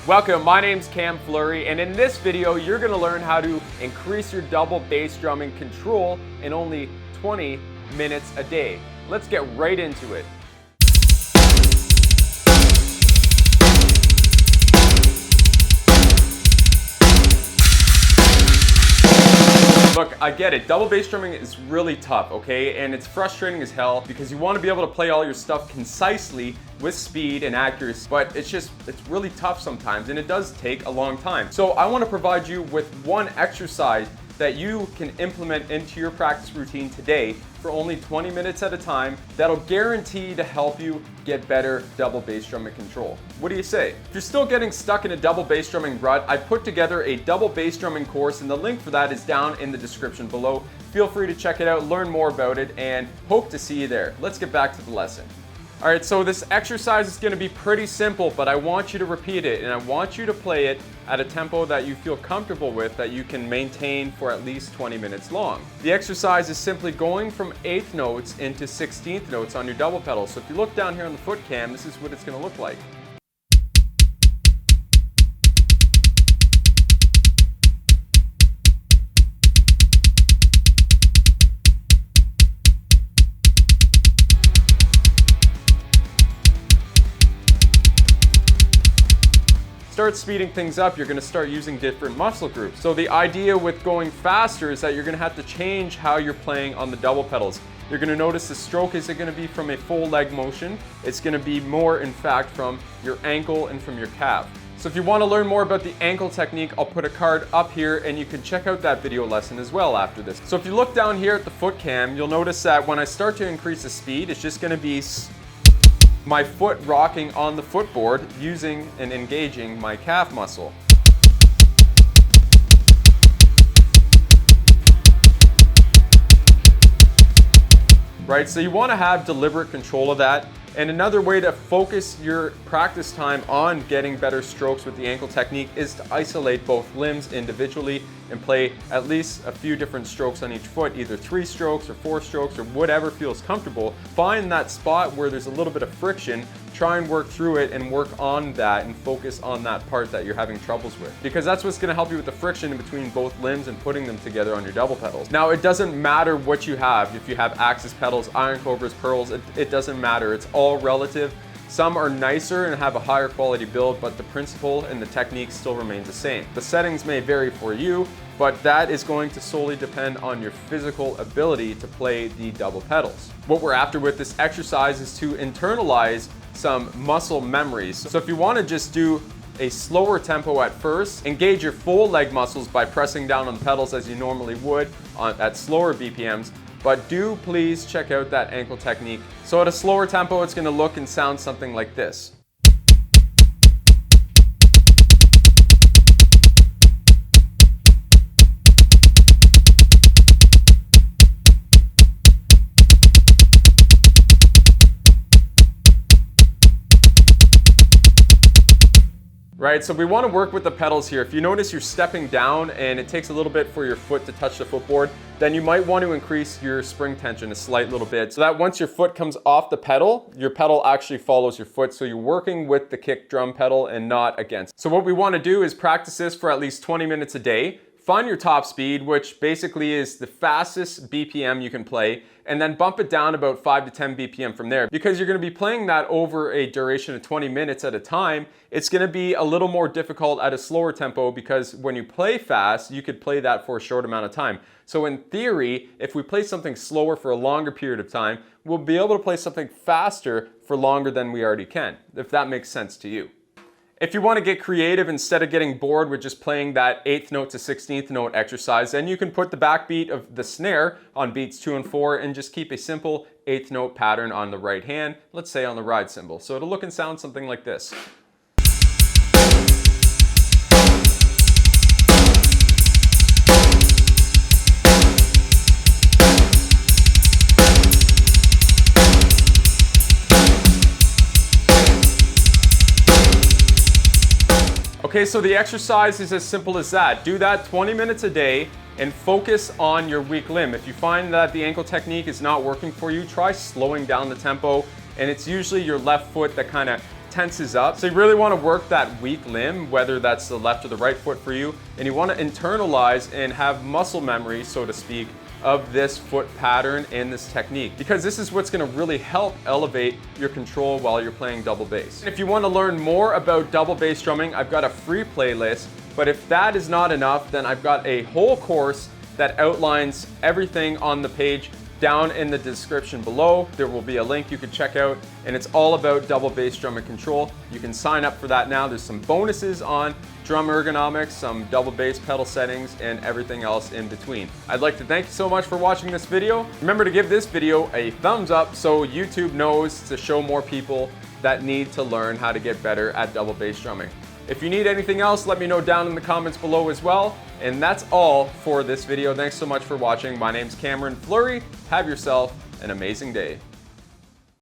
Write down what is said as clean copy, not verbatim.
Welcome, my name's Cam Fleury, and in this video you're going to learn how to increase your double bass drumming control in only 20 minutes a day. Let's get right into it. Look, I get it. Double bass drumming is really tough, okay? And it's frustrating as hell because you want to be able to play all your stuff concisely with speed and accuracy, but it's really tough sometimes, and it does take a long time. So I want to provide you with one exercise that you can implement into your practice routine today for only 20 minutes at a time that'll guarantee to help you get better double bass drumming control. What do you say? If you're still getting stuck in a double bass drumming rut, I put together a double bass drumming course, and the link for that is down in the description below. Feel free to check it out, learn more about it, and hope to see you there. Let's get back to the lesson. All right, so this exercise is going to be pretty simple, but I want you to repeat it, and I want you to play it at a tempo that you feel comfortable with, that you can maintain for at least 20 minutes long. The exercise is simply going from 8th notes into 16th notes on your double pedal. So if you look down here on the foot cam, this is what it's going to look like. Start speeding things up, you're going to start using different muscle groups. So the idea with going faster is that you're going to have to change how you're playing on the double pedals. You're going to notice the stroke isn't going to be from a full leg motion. It's going to be more, in fact, from your ankle and from your calf. So if you want to learn more about the ankle technique, I'll put a card up here and you can check out that video lesson as well after this. So if you look down here at the foot cam, you'll notice that when I start to increase the speed, it's just going to be my foot rocking on the footboard using and engaging my calf muscle. Right, so you want to have deliberate control of that. And another way to focus your practice time on getting better strokes with the ankle technique is to isolate both limbs individually and play at least a few different strokes on each foot, either 3 strokes or 4 strokes or whatever feels comfortable. Find that spot where there's a little bit of friction, try and work through it and work on that and focus on that part that you're having troubles with. Because that's what's going to help you with the friction in between both limbs and putting them together on your double pedals. Now, it doesn't matter what you have. If you have Axis pedals, Iron Cobras, Pearls, it doesn't matter. It's all relative. Some are nicer and have a higher quality build, but the principle and the technique still remains the same. The settings may vary for you, but that is going to solely depend on your physical ability to play the double pedals. What we're after with this exercise is to internalize some muscle memories. So if you want to just do a slower tempo at first, engage your full leg muscles by pressing down on the pedals as you normally would at slower BPMs. But do please check out that ankle technique. So at a slower tempo, it's going to look and sound something like this. Right, so we want to work with the pedals here. If you notice you're stepping down and it takes a little bit for your foot to touch the footboard, then you might want to increase your spring tension a slight little bit so that once your foot comes off the pedal, your pedal actually follows your foot. So you're working with the kick drum pedal and not against. So what we want to do is practice this for at least 20 minutes a day. Find your top speed, which basically is the fastest BPM you can play, and then bump it down about 5 to 10 BPM from there. Because you're going to be playing that over a duration of 20 minutes at a time, it's going to be a little more difficult at a slower tempo because when you play fast, you could play that for a short amount of time. So in theory, if we play something slower for a longer period of time, we'll be able to play something faster for longer than we already can, if that makes sense to you. If you want to get creative, instead of getting bored with just playing that 8th note to 16th note exercise, then you can put the backbeat of the snare on beats 2 and 4 and just keep a simple 8th note pattern on the right hand, let's say on the ride cymbal. So it'll look and sound something like this. Okay, so the exercise is as simple as that. Do that 20 minutes a day and focus on your weak limb. If you find that the ankle technique is not working for you, try slowing down the tempo, and it's usually your left foot that kind of tenses up. So you really want to work that weak limb, whether that's the left or the right foot for you, and you want to internalize and have muscle memory, so to speak, of this foot pattern and this technique, because this is what's going to really help elevate your control while you're playing double bass. And if you want to learn more about double bass drumming, I've got a free playlist, but if that is not enough, then I've got a whole course that outlines everything on the page. Down in the description below, there will be a link you can check out, and it's all about double bass drum and control. You can sign up for that now. There's some bonuses on drum ergonomics, some double bass pedal settings, and everything else in between. I'd like to thank you so much for watching this video. Remember to give this video a thumbs up so YouTube knows to show more people that need to learn how to get better at double bass drumming. If you need anything else, let me know down in the comments below as well. And that's all for this video. Thanks so much for watching. My name's Cameron Fleury. Have yourself an amazing day.